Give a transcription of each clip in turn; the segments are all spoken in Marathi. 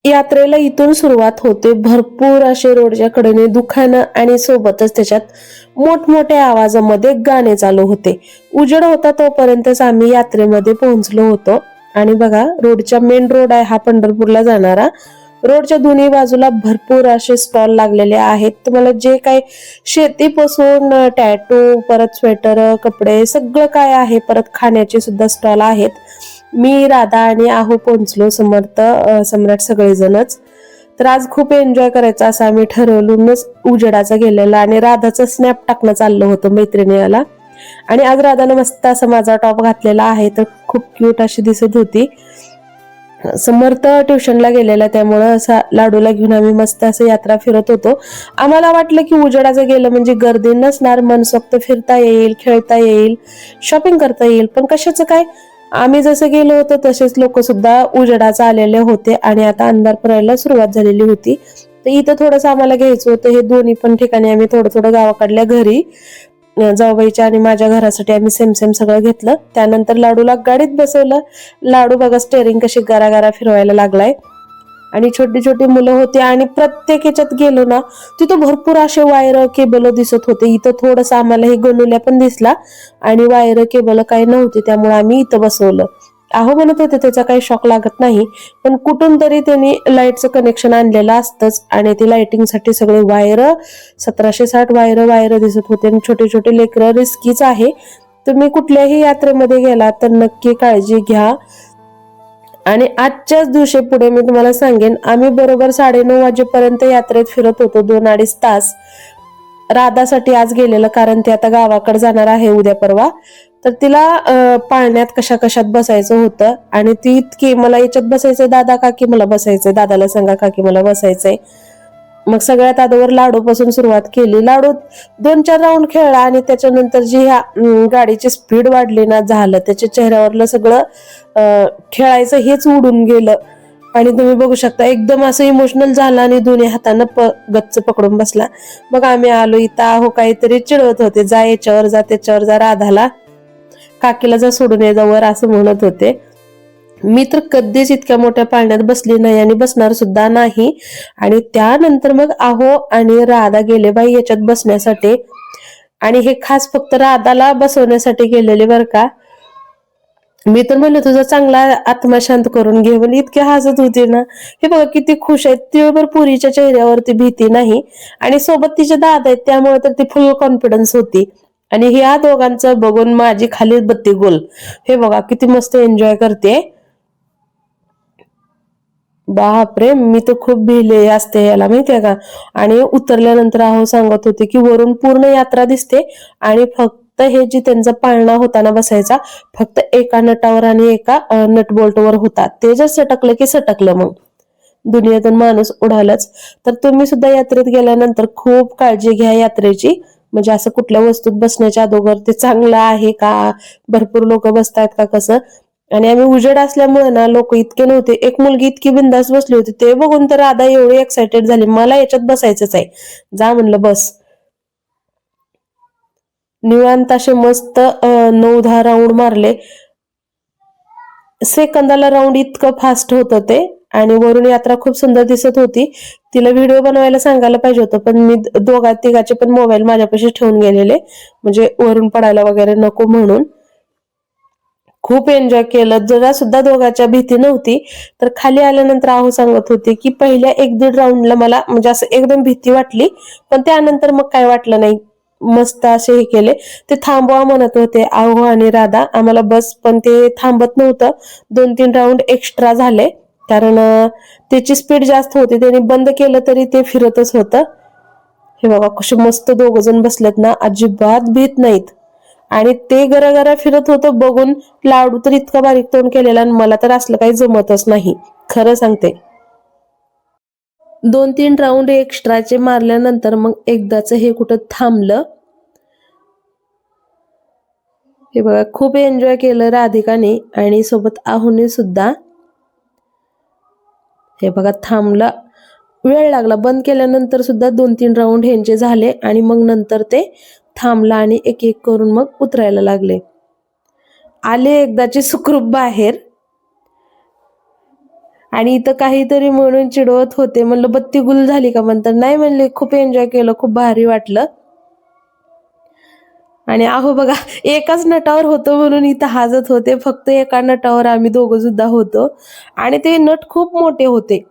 यात्रेला इथून सुरुवात होते. भरपूर असे रोडच्या कडेने दुकानं आणि सोबतच त्याच्यात मोठमोठ्या आवाजामध्ये गाणे चालू होते. उजेड होता तोपर्यंतच आम्ही यात्रेमध्ये पोहोचलो होतो. आणि बघा, रोडच्या मेन रोड आहे हा पंढरपूरला जाणारा. रोडच्या दोन्ही बाजूला भरपूर असे स्टॉल लागलेले आहेत. तुम्हाला जे काही शेतीपासून टॅटू, परत स्वेटर, कपडे सगळं काय आहे, परत खाण्याचे सुद्धा स्टॉल आहेत. मी, राधा आणि आहो पोहोचलो. सम्राट सगळेजणच. तर आज खूप एन्जॉय करायचा असं आम्ही ठरवूनच उजेडाचा गेलेला आणि राधाचं स्नॅप टाकणं चाललं होतं मैत्रिणीला. आणि आज राधानं मस्त असा माझा टॉप घातलेला आहे, तर खूप क्यूट अशी दिसत होती. समर्थ ट्युशनला गेलेला, त्यामुळं असा लाडूला घेऊन आम्ही मस्त असं यात्रा फिरत होतो. आम्हाला वाटलं की उजेडाचं गेलं म्हणजे गर्दी नसणार, मनसोक्त फिरता येईल, खेळता येईल, शॉपिंग करता येईल. पण कशाचं काय, आम्ही जसं गेलो होतो तसेच लोक सुद्धा उजेडाचा आलेले होते आणि आता अंधार पडायला सुरुवात झालेली होती. तर इथं थोडंसं आम्हाला घ्यायचं होतं. हे दोन्ही पण ठिकाणी आम्ही थोडं थोडं गावाकडल्या घरी, जाऊबाईच्या आणि माझ्या घरासाठी आम्ही सेम सेम सगळं घेतलं. त्यानंतर लाडूला गाडीत बसवलं. लाडू बघा स्टेअरिंग कशी गारा फिरवायला लागलाय. आणि छोटी छोटी मुलं होती आणि प्रत्येक याच्यात गेलो ना तिथं भरपूर असे वायर केबल दिसत होते. इथं थोडस आम्हाला हे गणुल्या पण दिसला आणि वायर केबल काही नव्हती, त्यामुळे आम्ही इथं बसवलं. आहो म्हणत होते त्याचा काही शॉक लागत नाही, पण कुठून तरी त्यांनी लाईटचं कनेक्शन आणलेलं असतंच आणि ती लाइटिंगसाठी सगळे वायर, 1760 वायर दिसत होते. आणि छोटे छोटे लेकरं, रिस्कीच आहे. तुम्ही कुठल्याही यात्रेमध्ये गेला तर नक्की काळजी घ्या. आणि आजच्याच दिवशी पुढे मी तुम्हाला सांगेन, आम्ही बरोबर 9:30 वाजेपर्यंत यात्रेत फिरत होतो, 2-2.5 तास. राधासाठी आज गेलेलं, कारण ती आता गावाकडे जाणार आहे उद्या परवा. तर तिला पाळण्यात कशा कशात बसायचं होतं आणि ती इतकी, मला याच्यात बसायचंय दादा, काकी मला बसायचंय, दादाला सांगा काकी मला बसायचंय. मग सगळ्यात अगोदर लाडू पासून सुरुवात केली. लाडू 2-4 राऊंड खेळला आणि त्याच्यानंतर जी ह्या गाडीची स्पीड वाढली ना, झालं त्याच्या चेहऱ्यावरलं सगळं खेळायचं हेच उडून गेलं. आणि तुम्ही बघू शकता एकदम असं इमोशनल झाला आणि दोन्ही हातानं गच्च पकडून बसला. मग आम्ही आलो. इथं आहो काहीतरी चिडवत होते, जा याच्यावर जा, त्याच्यावर जा, राधाला, काकीला जा सोडून ये जावर, असं म्हणत होते. मी तर कधीच इतक्या मोठ्या पाळण्यात बसली नाही आणि बसणार सुद्धा नाही. आणि त्यानंतर मग आहो आणि राधा गेले बाई याच्यात बसण्यासाठी. आणि हे खास फक्त राधाला बसवण्यासाठी गेलेले बरं का. मी तर म्हणलं तुझा चांगला आत्मा शांत करून घे, पण इतके हसत होते ना. हे बघा किती खुश आहेत. तिळभर पुरीच्या चेहऱ्यावरती भीती नाही आणि सोबत तिचे दादा आहेत, त्यामुळे तर ती फुल कॉन्फिडन्स होती. आणि ह्या दोघांचं बघून माझी खाली बत्ती गोल. हे बघा किती मस्त एन्जॉय करते. बापरे, मी तर खूप भिले असते याला, माहितीये का. आणि उतरल्यानंतर आहो सांगत होते की वरून पूर्ण यात्रा दिसते आणि फक्त हे जी त्यांचा पाळणा होता ना बसायचा, फक्त एका नटावर आणि एका नट बोल्टवर होता. ते जर सटकलं की सटकलं, मग दुनियेतून माणूस उडालाच. तर तुम्ही सुद्धा यात्रेत गेल्यानंतर खूप काळजी घ्या यात्रेची. म्हणजे असं कुठल्या वस्तूत बसण्याच्या अगोदर ते चांगलं आहे का, भरपूर लोक बसतायत का, कसं. आणि आम्ही उजेड असल्यामुळे ना लोक इतके नव्हते. एक मुलगी इतकी बिंदास बसली होती, ते बघून तर राधा एवढी एक्साइटेड झाली, मला याच्यात बसायचंच आहे, जा म्हणलं बस. निवांत असे मस्त 9-10 राऊंड मारले. सेकंदाला राऊंड इतकं फास्ट होतं ते. आणि वरून यात्रा खूप सुंदर दिसत होती. तिला व्हिडिओ बनवायला सांगायला पाहिजे होतं, पण मी तिघाचे पण मोबाईल माझ्यापाशी ठेवून गेलेले, म्हणजे वरून पडायला वगैरे नको म्हणून. खूप एन्जॉय केलं. जरा सुद्धा दोघांच्या भीती नव्हती. तर खाली आल्यानंतर आहो सांगत होते की पहिल्या 1-1.5 राऊंडला मला म्हणजे असं एकदम भीती वाटली, पण त्यानंतर मग काय वाटलं नाही. मस्त असे हे केले. ते थांबवा म्हणत होते आहो आणि राधा आम्हाला बस, पण ते थांबत नव्हतं. 2-3 राऊंड एक्स्ट्रा झाले, कारण त्याची स्पीड जास्त होती. त्याने बंद केलं तरी ते फिरतच होतं. हे बघा कसे मस्त 2 जण बसलेत ना, अजिबात भीत नाहीत. आणि ते गरागरा फिरत होतं बघून लाडू तर इतका बारीक तोंड केलेला, आणि मला तर असलं काही जमतच नाही, खरं सांगते. 2-3 राऊंड एक्स्ट्राचे मारल्यानंतर मग एकदाच हे कुठं थांबलं. हे बघा खूप एन्जॉय केलं राधिकाने आणि सोबत आहुने सुद्धा. हे बघा थांबला, वेळ लागला. बंद केल्यानंतर सुद्धा 2-3 राऊंड ह्यांचे झाले आणि मग नंतर ते थांबला आणि एक एक करून मग उतरायला लागले. आले एकदाची सुखरूप बाहेर. आणि इथं काहीतरी म्हणून चिडवत होते. म्हणलं बत्ती गुल झाली का, म्हणतात नाही म्हणले खूप एन्जॉय केलं, खूप भारी वाटलं. आणि अहो बघा, एकाच नटावर होतो म्हणून इथं हसत होते. फक्त एका नटावर आम्ही दोघं सुद्धा होतो आणि ते नट खूप मोठे होते.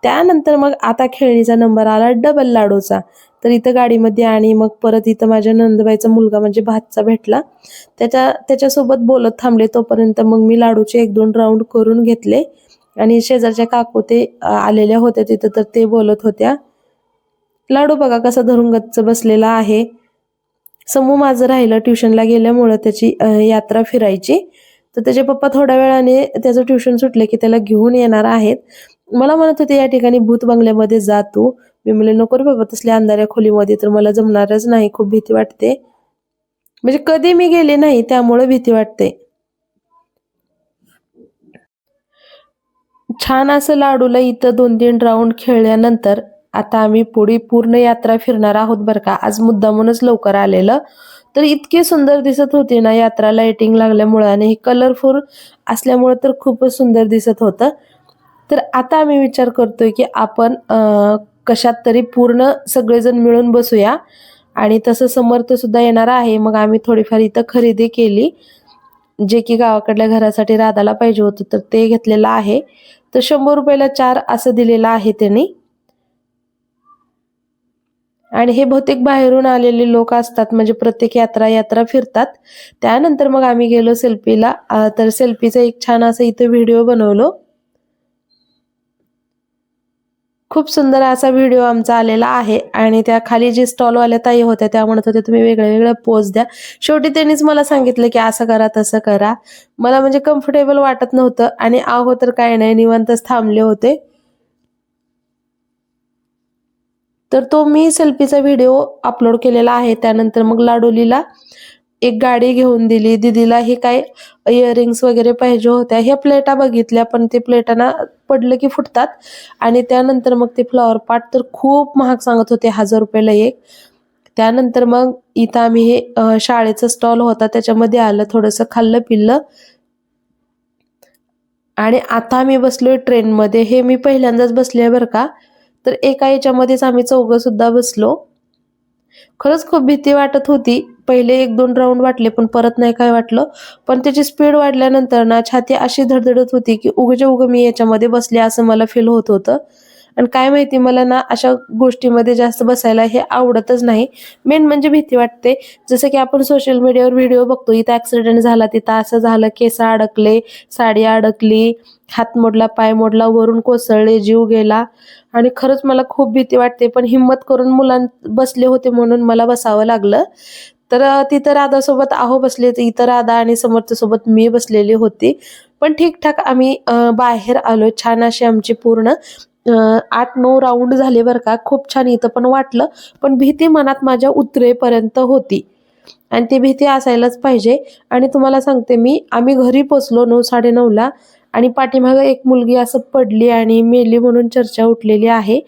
त्यानंतर मग आता खेळणीचा नंबर आला डबल लाडूचा. तर इथं गाडीमध्ये आणि मग परत इथं माझ्या नंदबाईचा मुलगा म्हणजे भाचा भेटला. त्याच्यासोबत बोलत थांबले. तोपर्यंत मग मी लाडूचे 1-2 राऊंड करून घेतले आणि शेजारच्या काकू ते आलेल्या होत्या तिथं, तर ते बोलत होत्या. लाडू बघा कसा धरून गच्च बसलेला आहे. समूह माझं राहिलं ट्युशनला गेल्यामुळं त्याची यात्रा फिरायची. तर त्याचे पप्पा थोड्या वेळाने त्याचं ट्युशन सुटले की त्याला घेऊन येणार आहेत. मला म्हणत होते या ठिकाणी भूत बंगल्यामध्ये जा तू. मी म्हणले नको रे बाबा, तसल्या अंधाऱ्या खोलीमध्ये तर मला जमणारच नाही, खूप भीती वाटते. म्हणजे कधी मी गेले नाही त्यामुळे भीती वाटते. छान असं लाडूला इथं 2-3 राऊंड खेळल्यानंतर आता आम्ही पुढे पूर्ण यात्रा फिरणार आहोत बरं का. आज मुद्दामूनच लवकर आलेलं. तर इतकी सुंदर दिसत होती ना यात्रा, लाइटिंग लागल्यामुळं आणि कलरफुल असल्यामुळं तर खूपच सुंदर दिसत होतं. तर आता आम्ही विचार करतोय की आपण कशात तरी पूर्ण सगळेजण मिळून बसूया आणि तसं समर्थ सुद्धा येणार आहे. मग आम्ही थोडीफार इथं खरेदी केली, जे की गावाकडल्या घरासाठी राधाला पाहिजे होतं, तर ते घेतलेलं आहे. तर 100 रुपयाला 4 असं दिलेलं आहे त्यांनी. आणि हे बहुतेक बाहेरून आलेले लोक असतात, म्हणजे प्रत्येक यात्रा फिरतात. त्यानंतर मग आम्ही गेलो सेल्फीला. तर सेल्फीचा एक छान असा इथे व्हिडिओ बनवलो. खूप सुंदर असा व्हिडिओ आमचा आलेला आहे आणि त्या खाली जे स्टॉलवाल्या ताई होत्या त्या म्हणत होत्या तुम्ही वेगळ्या वेगळ्या पोज द्या. शेवटी त्यांनीच मला सांगितलं की असं करा तसं करा. मला म्हणजे कम्फर्टेबल वाटत नव्हतं आणि आहो तर काय नाही, निवांतच थांबले होते. तर तो मी सेल्फीचा व्हिडिओ अपलोड केलेला आहे. त्यानंतर मग लाडोलीला एक गाडी घेऊन दिली. दीदीला हे काय इयरिंग्स वगैरे पाहिजे होत्या. ह्या प्लेटा बघितल्या, पण ते प्लेटांना पडलं की फुटतात. आणि त्यानंतर मग ते फ्लॉवर पॉट तर खूप महाग सांगत होते, 1000 रुपयाला एक. त्यानंतर मग इथं आम्ही हे शाळेचा स्टॉल होता त्याच्यामध्ये आलं, थोडंसं खाल्लं पिल्लं आणि आता आम्ही बसलोय ट्रेनमध्ये. हे मी पहिल्यांदाच बसले आहे बरं का. तर एका याच्यामध्येच आम्ही चौघं सुद्धा बसलो. खरंच खूप भीती वाटत होती. पहिले 1-2 राउंड वाटले, पण परत नाही काय वाटलं. पण त्याची स्पीड वाढल्यानंतर ना छाती अशी धडधडत होती, की उगच्या उगं मी याच्यामध्ये बसले असं मला फील होत होतं. आणि काय माहिती मला ना अशा गोष्टीमध्ये जास्त बसायला हे आवडतच नाही. मेन म्हणजे भीती वाटते. जसं की आपण सोशल मीडियावर व्हिडिओ बघतो, इथं ॲक्सिडेंट झाला, तिथं असं झालं, केस अडकले, साडी अडकली, हात मोडला, पाय मोडला, वरून कोसळले, जीव गेला. आणि खरंच मला खूप भीती वाटते. पण हिम्मत करून बसले होते म्हणून मला बसावं लागलं. तर तिथं राधासोबत आहो बसले, तर इथं राधा आणि समर्थसोबत मी बसलेली होती. पण ठीकठाक आम्ही बाहेर आलो. छान अशी आमची पूर्ण 8-9 राउंड झाले बरं का. खूप छान इथं पण वाटलं. पण भीती मनात माझ्या उतरेपर्यंत होती आणि ती भीती असायलाच पाहिजे. आणि तुम्हाला सांगते मी, आम्ही घरी पोचलो 9-9:30ला आणि पाठीमागं एक मुलगी असं पडली आणि मेली म्हणून चर्चा उठलेली आहे.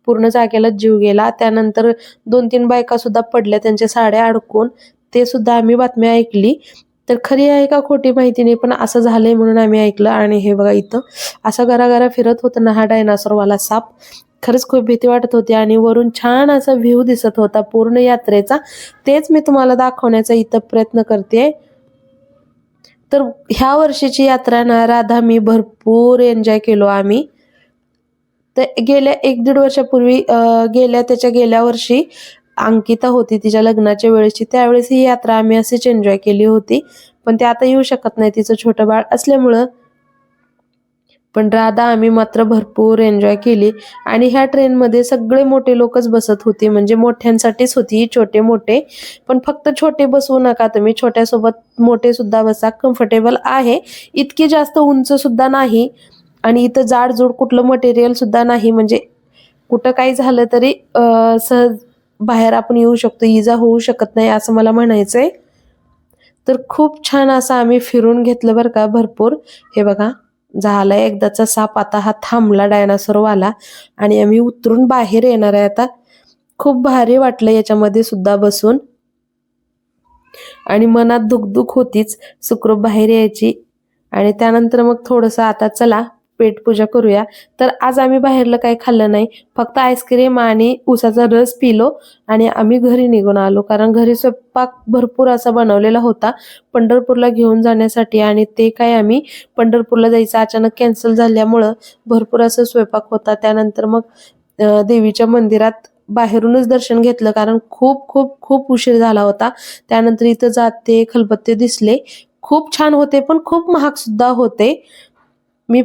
पूर्ण जागेलाच जीव गेला. त्यानंतर 2-3 बायका सुद्धा पडल्या त्यांच्या साड्या अडकून. ते सुद्धा आम्ही बातमी ऐकली. तर खरी आहे का खोटी माहिती नाही, पण असं झालंय म्हणून आम्ही ऐकलं. आणि हे बघा इथं असा गरागरा फिरत होता ना हा डायनासोरवाला साप. खरंच खूप भीती वाटत होती आणि वरून छान असा व्ह्यू दिसत होता पूर्ण यात्रेचा. तेच मी तुम्हाला दाखवण्याचा इथं प्रयत्न करते. तर ह्या वर्षीची यात्रा ना राधा मी भरपूर एन्जॉय केलो आम्ही. तर गेल्या 1-1.5 वर्षापूर्वी त्याच्या गेल्या वर्षी अंकिता होती तिच्या लग्नाच्या वेळेची. त्यावेळेस ही यात्रा आम्ही अशीच एन्जॉय केली होती. पण ते आता येऊ शकत नाही तिचं छोटं बाळ असल्यामुळं. पण राधा आम्ही मात्र भरपूर एन्जॉय केली. आणि ह्या ट्रेनमध्ये सगळे मोठे लोकच बसत होते, म्हणजे मोठ्यांसाठीच होती, छोटे मोठे. पण फक्त छोटे बसवू नका तुम्ही, छोट्यासोबत मोठे सुद्धा बसा, कम्फर्टेबल आहे. इतकी जास्त उंच सुद्धा नाही आणि इथं जाडजूड कुठलं मटेरियल सुद्धा नाही, म्हणजे कुठं काही झालं तरी सहज बाहेर आपण येऊ शकतो, इजा होऊ शकत नाही असं मला म्हणायचंय. तर खूप छान असं आम्ही फिरून घेतलं बरं का भरपूर. हे बघा झाला एकदाचा साप, आता हा थांबला डायनासोरवाला आणि आम्ही उतरून बाहेर येणार आहे आता. खूप भारी वाटलं याच्यामध्ये सुद्धा बसून आणि मनात धुकधुक होतीच सुखरूप बाहेर यायची. आणि त्यानंतर मग थोडंसं आता चला पेटपूजा करूया. तर आज आम्ही बाहेरलं काही खाल्लं नाही, फक्त आईस्क्रीम आणि उसाचा रस पिलो आणि आम्ही घरी निघून आलो. कारण घरी स्वयंपाक भरपूर असा बनवलेला होता पंढरपूरला घेऊन जाण्यासाठी, आणि ते काय आम्ही पंढरपूरला जायचं अचानक कॅन्सल झाल्यामुळं भरपूर असं स्वयंपाक होता. त्यानंतर मग देवीच्या मंदिरात बाहेरूनच दर्शन घेतलं, कारण खूप खूप खूप उशीर झाला होता. त्यानंतर इथं जाते खलबत्ते दिसले, खूप छान होते पण खूप महाग सुद्धा होते. मी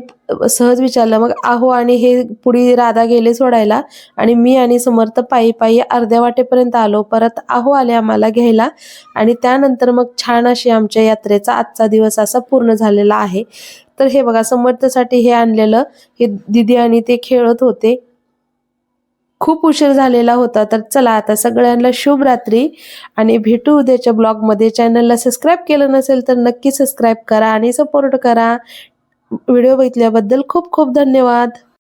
सहज विचारलं, मग आहो आणि हे पुढे राधा गेले सोडायला आणि मी आणि समर्थ पायी पायी अर्ध्या वाटेपर्यंत आलो. परत आहो आले आम्हाला घ्यायला आणि त्यानंतर मग छान अशी आमच्या यात्रेचा आजचा दिवस असा पूर्ण झालेला आहे. तर हे बघा, समर्थसाठी हे आणलेलं, हे दीदी आणि ते खेळत होते. खूप उशीर झालेला होता. तर चला आता सगळ्यांना शुभ रात्री आणि भेटू उद्याच्या ब्लॉगमध्ये. चॅनलला सबस्क्राईब केलं नसेल तर नक्की सबस्क्राईब करा आणि सपोर्ट करा. व्हिडिओ बघितल्याबद्दल खूप खूप धन्यवाद.